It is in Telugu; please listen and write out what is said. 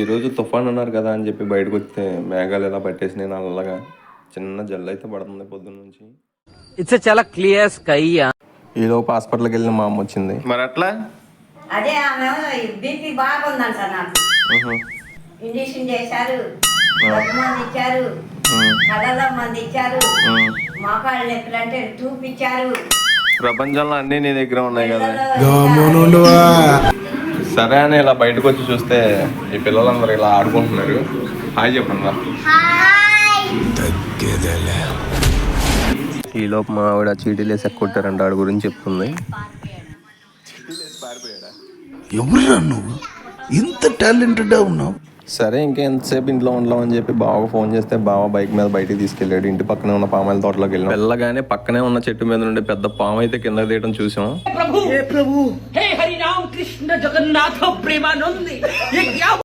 ఈరోజు తుఫాన్ అన్నారు కదా అని చెప్పి బయటకు వస్తే మేఘాలు ఇలా పట్టేసినాయి నల్లగా. చిన్న జల్లు అయితే పడుతుంది పొద్దున్న నుంచి. ఇట్స్ చాలా క్లియర్ స్కై. ఈలోపు హాస్పిటల్కి వెళ్ళిన మా అమ్మ వచ్చింది. మరి అట్లా అదే ఆమె బీపీ బాగుందంట నాకు. ఇంజక్షన్ చేశారు, మంది ఇచ్చారు, కళ్ళలో మంది ఇచ్చారు, మోకాళ్ళ నొప్పులు అంటే చూపించారు. ప్రపంచంలో అన్నీ నీ దగ్గర ఉన్నాయి కదా. సరే అని ఇలా బయటకు వచ్చి చూస్తే ఈ పిల్లలందరూ ఇలా ఆడుకుంటున్నారు. హాయ్ చెప్పండి రా. ఈలోపు మా ఆవిడ చీటీలు వేసి కొట్టారంట, ఆడి గురించి చెప్తుంది. ఎవరురా నువ్వు, ఇంత టాలెంటెడ్ ఉన్నావు? సరే ఇంకా ఎంతసేపు ఇంట్లో ఉండలేం అని చెప్పి బావకు ఫోన్ చేస్తే బావ బైక్ మీద బయటికి తీసుకెళ్ళాడు. ఇంటి పక్కనే ఉన్న పామాయిల తోటలోకి వెళ్ళాం. వెళ్ళగానే పక్కనే ఉన్న చెట్టు మీద నుండి పెద్ద పాము అయితే కింద తీయడం చూసాం. ప్రభు హే హరి రామ కృష్ణ జగన్నాథ ప్రేమానంది.